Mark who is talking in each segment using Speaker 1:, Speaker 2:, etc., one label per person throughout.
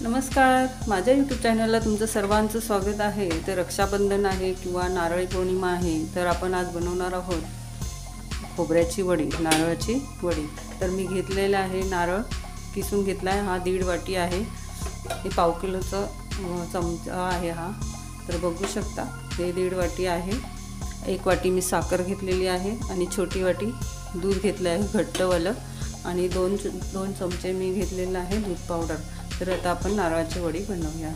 Speaker 1: नमस्कार, माझ्या यूट्यूब चॅनलला तुमचं सर्वांचं स्वागत आहे। तर रक्षाबंधन आहे किंवा नारळी पौर्णिमा आहे, तर आपण आज बनवणार आहोत खोबऱ्याची वडी, नारळाची वडी। तर मी घेतलेला आहे नारळ, किसून घेतला आहे। हा 1.5 वाटी आहे, हे पाव किलोचा चमचा आहे हा। तर बघू शकता हे 1.5 वाटी आहे। 1 वाटी मी साखर घेतलेली आहे आणि छोटी वाटी दूध घेतलं आहे घट्टवालं, आणि 2 चमचे मी घेतलेलं आहे दूध पावडर। तर आता आपण नारळाची वडी बनवूया।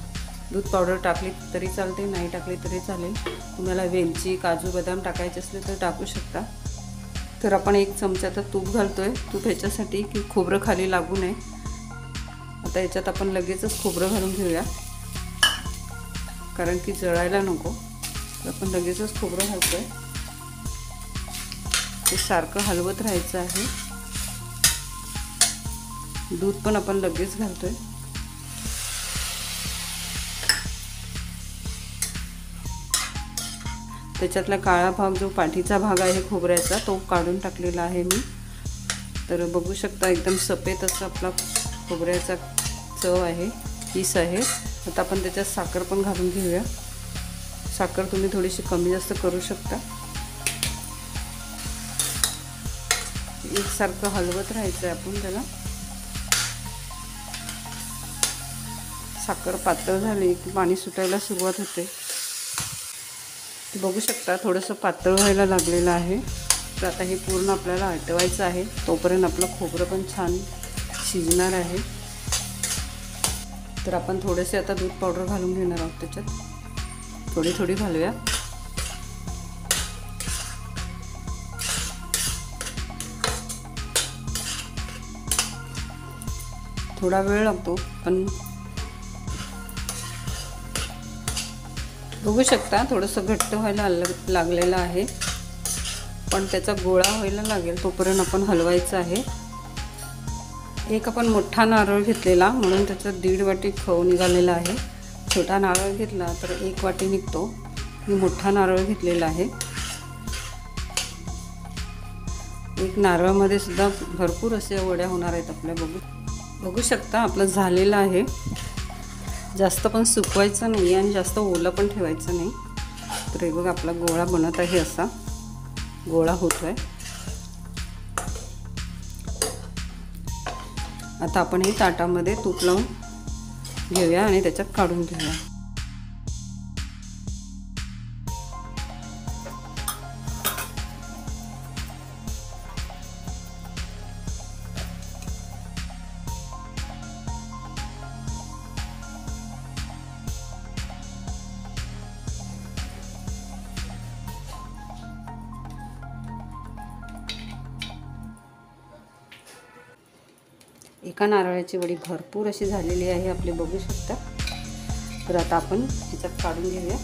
Speaker 1: दूध पावडर टाकली तरी चालते, नाही टाकली तरी चालेल। तुम्हाला वेलची, काजू, बदाम टाकायचे असले तर टाकू शकता। तर आपण 1 चमचा तर तूप घालतोय। तूप ह्याच्यासाठी की खोबरं खाली लागू नये। आता याच्यात आपण लगेचच खोबरं घालून घेऊया, कारण की जळायला नको। तर आपण लगेचच खोबरं घालतोय, ते सारखं हलवत राहायचं आहे। दूध पण आपण लगेच घालतोय। त्याच्यातला काळा भाग, जो पाठीचा भाग आहे खोबऱ्याचा, तो काढून टाकलेला आहे मी। तर बघू शकता एकदम सफेद असा आपला खोबऱ्याचा चव आहे, पीस आहे। आता आपण त्याच्यात साखर पण घालून घेऊया। साखर तुम्ही थोडीशी कमी जास्त करू शकता। एकसारखं हलवत राहायचं आहे आपण त्याला। साखर पातळ झाली की पाणी सुटायला सुरुवात होते। बघू शकता थोडंसं पातळ व्हायला लागलेलं आहे। तर आता हे पूर्ण आपल्याला आटवायचं आहे, तोपर्यंत आपलं खोबरं पण छान शिजणार आहे। तर आपण थोडेसे आता दूध पावडर घालून घेणार आहोत त्याच्यात। थोडी थोडी घालूया। थोडा वेळ लागतो, पण बघू शकता थोडंसं घट्ट व्हायला लागलेलं आहे, पण त्याचा गोळा व्हायला लागेल तोपर्यंत आपण हलवायचं आहे। एक आपण मोठा नारळ घेतलेला, म्हणून त्याच्यात 1.5 वाटी खव निघालेला आहे। छोटा नारळ घेतला तर 1 वाटी निघतो। मी मोठा नारळ घेतलेला आहे। एक नारळामध्ये सुद्धा भरपूर असे वड्या होणार आहेत आपल्या। बघू शकता आपलं झालेलं आहे। जास्त पण सुकवायचं नाही आणि जास्त ओलं पण ठेवायचं नाही। तर हे बघा आपला गोळा बनत आहे, असा गोळा होतोय। आता आपण हे ताटामध्ये तूप लावून घेऊया आणि त्याच्यात काढून घेऊया। एका नारळाची वडी भरपूर अशी झालेली आहे आपली, बघू शकता। तर आता आपण ह्याच्यात काढून घेऊया।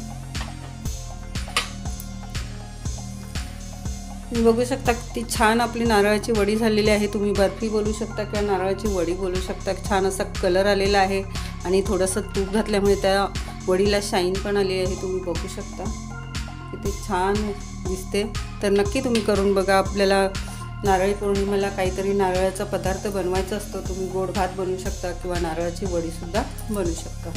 Speaker 1: तुम्ही बघू शकता किती छान आपली नारळाची वडी झालेली आहे। तुम्ही बर्फी बोलू शकता किंवा नारळाची वडी बोलू शकता। छान असा कलर आलेला आहे आणि थोडंसं तूप घातल्यामुळे त्या वडीला शाईन पण आली आहे। तुम्ही बघू शकता किती छान दिसते। तर नक्की तुम्ही करून बघा। आपल्याला नारळी पौर्णिमेला काहीतरी नारळाचा पदार्थ बनवायचा असतो। तुम्ही गोड भात बनवू शकता किंवा नारळाची वडी सुद्धा बनवू शकता।